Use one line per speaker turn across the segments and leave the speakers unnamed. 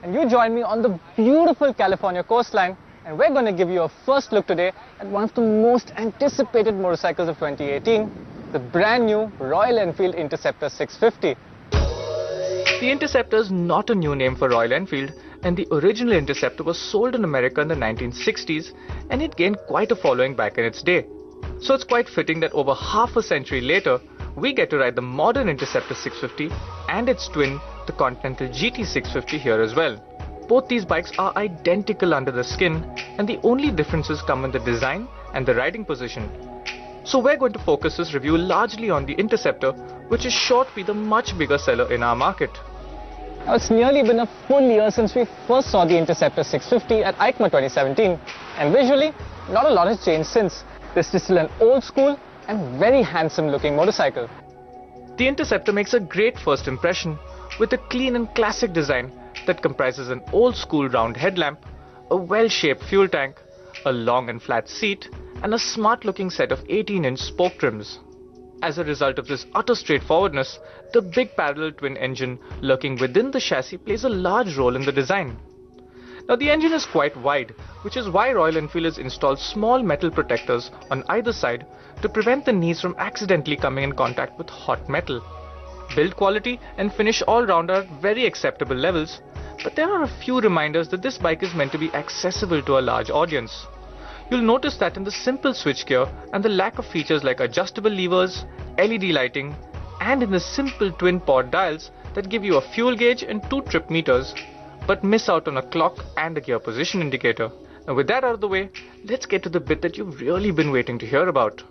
and you join me on the beautiful California coastline, and we're going to give you a first look today at one of the most anticipated motorcycles of 2018, the brand new Royal Enfield Interceptor 650. The Interceptor is not a new name for Royal Enfield, and the original Interceptor was sold in America in the 1960s, and it gained quite a following back in its day. So it's quite fitting that over half a century later, we get to ride the modern Interceptor 650 and its twin, the Continental GT 650 here as well. Both these bikes are identical under the skin, and the only differences come in the design and the riding position. So we're going to focus this review largely on the Interceptor, which is sure to be the much bigger seller in our market. Now, it's nearly been a full year since we first saw the Interceptor 650 at EICMA 2017, and visually, not a lot has changed since. This is still an old school and very handsome looking motorcycle. The Interceptor makes a great first impression with a clean and classic design that comprises an old school round headlamp, a well-shaped fuel tank, a long and flat seat, and a smart looking set of 18-inch spoke trims. As a result of this utter straightforwardness, the big parallel twin engine lurking within the chassis plays a large role in the design. Now, the engine is quite wide, which is why Royal Enfield has installed small metal protectors on either side to prevent the knees from accidentally coming in contact with hot metal. Build quality and finish all round are at very acceptable levels, but there are a few reminders that this bike is meant to be accessible to a large audience. You'll notice that in the simple switchgear and the lack of features like adjustable levers, LED lighting, and in the simple twin pod dials that give you a fuel gauge and 2 trip meters, but miss out on a clock and a gear position indicator. Now, with that out of the way, let's get to the bit that you've really been waiting to hear about.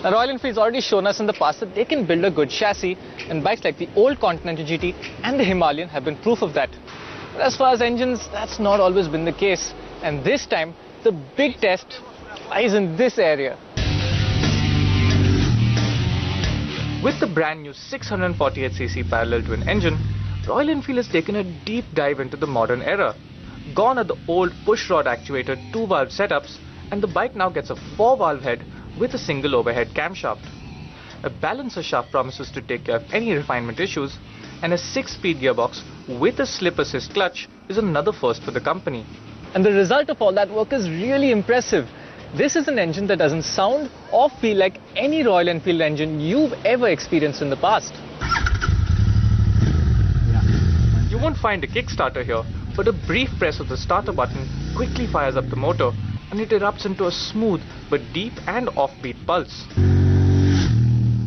Now, Royal Enfield's already shown us in the past that they can build a good chassis, and bikes like the old Continental GT and the Himalayan have been proof of that. But as far as engines, that's not always been the case, and this time the big test lies in this area. With the brand new 648cc parallel twin engine, Royal Enfield has taken a deep dive into the modern era. Gone are the old pushrod actuated 2-valve setups, and the bike now gets a 4-valve head with a single overhead camshaft. A balancer shaft promises to take care of any refinement issues, and a 6-speed gearbox with a slip assist clutch is another first for the company. And the result of all that work is really impressive. This is an engine that doesn't sound or feel like any Royal Enfield engine you've ever experienced in the past. You won't find a Kickstarter here, but a brief press of the starter button quickly fires up the motor, and it erupts into a smooth but deep and offbeat pulse.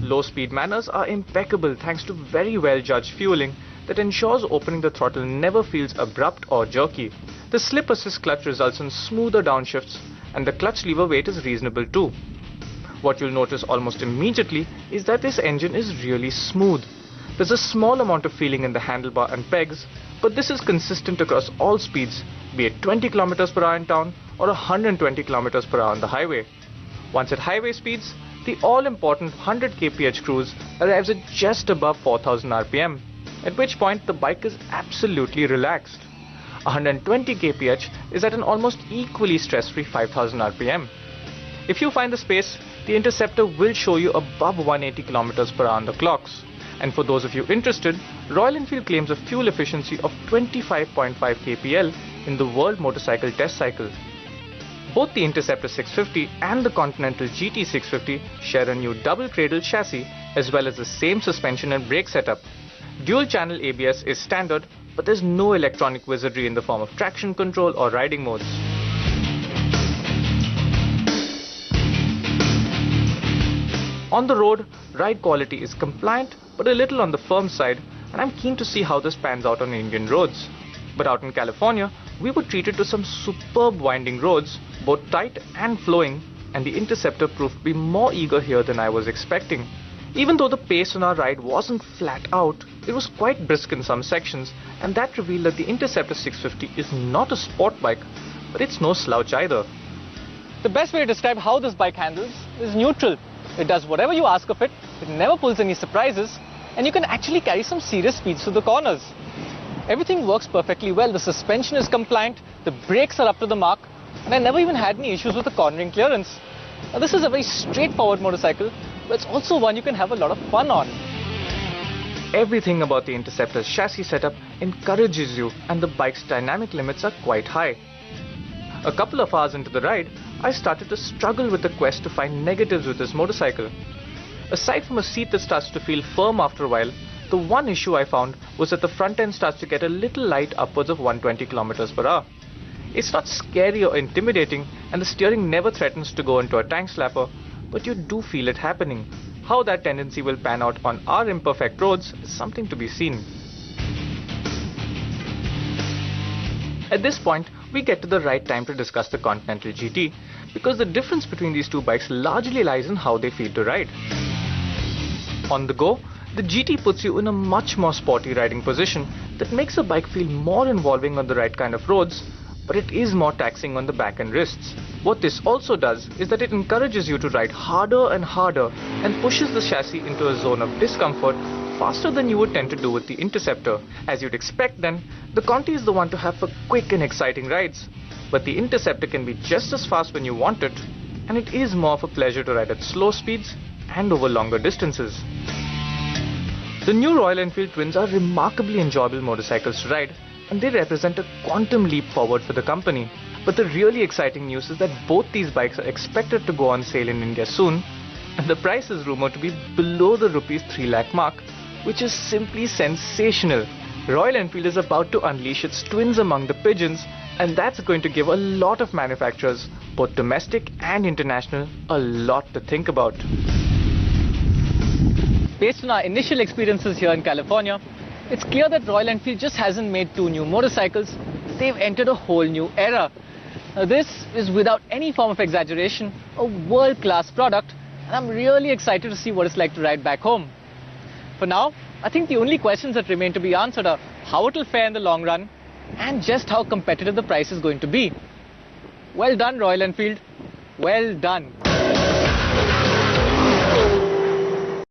Low speed manners are impeccable thanks to very well judged fueling that ensures opening the throttle never feels abrupt or jerky. The slip assist clutch results in smoother downshifts, and the clutch lever weight is reasonable too. What you'll notice almost immediately is that this engine is really smooth. There's a small amount of feeling in the handlebar and pegs, but this is consistent across all speeds, be it 20 km per hour in town or 120 km per hour on the highway. Once at highway speeds, the all-important 100 kph cruise arrives at just above 4000 rpm, at which point the bike is absolutely relaxed. 120 kph is at an almost equally stress-free 5000 rpm. If you find the space, the Interceptor will show you above 180 km per hour on the clocks. And for those of you interested, Royal Enfield claims a fuel efficiency of 25.5 kpl in the World Motorcycle Test Cycle. Both the Interceptor 650 and the Continental GT 650 share a new double cradle chassis as well as the same suspension and brake setup. Dual channel ABS is standard, but there's no electronic wizardry in the form of traction control or riding modes. On the road, ride quality is compliant but a little on the firm side, and I'm keen to see how this pans out on Indian roads. But out in California, we were treated to some superb winding roads, both tight and flowing, and the Interceptor proved to be more eager here than I was expecting. Even though the pace on our ride wasn't flat out, it was quite brisk in some sections, and that revealed that the Interceptor 650 is not a sport bike, but it's no slouch either. The best way to describe how this bike handles is neutral. It does whatever you ask of it, it never pulls any surprises, and you can actually carry some serious speeds through the corners. Everything works perfectly well, the suspension is compliant, the brakes are up to the mark, and I never even had any issues with the cornering clearance. Now, this is a very straightforward motorcycle, but it's also one you can have a lot of fun on. Everything about the Interceptor's chassis setup encourages you, and the bike's dynamic limits are quite high. A couple of hours into the ride, I started to struggle with the quest to find negatives with this motorcycle. Aside from a seat that starts to feel firm after a while, the one issue I found was that the front end starts to get a little light, upwards of 120 km per hour. It's not scary or intimidating, and the steering never threatens to go into a tank slapper, but you do feel it happening. How that tendency will pan out on our imperfect roads is something to be seen. At this point, we get to the right time to discuss the Continental GT, because the difference between these two bikes largely lies in how they feel to ride. On the go, the GT puts you in a much more sporty riding position that makes a bike feel more involving on the right kind of roads, but it is more taxing on the back and wrists. What this also does is that it encourages you to ride harder and harder and pushes the chassis into a zone of discomfort faster than you would tend to do with the Interceptor. As you'd expect then, the Conti is the one to have for quick and exciting rides, but the Interceptor can be just as fast when you want it, and it is more of a pleasure to ride at slow speeds and over longer distances. The new Royal Enfield Twins are remarkably enjoyable motorcycles to ride, and they represent a quantum leap forward for the company. But the really exciting news is that both these bikes are expected to go on sale in India soon, and the price is rumored to be below the Rs 3 lakh mark, which is simply sensational. Royal Enfield is about to unleash its twins among the pigeons, and that's going to give a lot of manufacturers, both domestic and international, a lot to think about. Based on our initial experiences here in California, it's clear that Royal Enfield just hasn't made two new motorcycles, they've entered a whole new era. Now this is, without any form of exaggeration, a world-class product, and I'm really excited to see what it's like to ride back home. For now, I think the only questions that remain to be answered are how it'll fare in the long run, and just how competitive the price is going to be. Well done, Royal Enfield. Well done.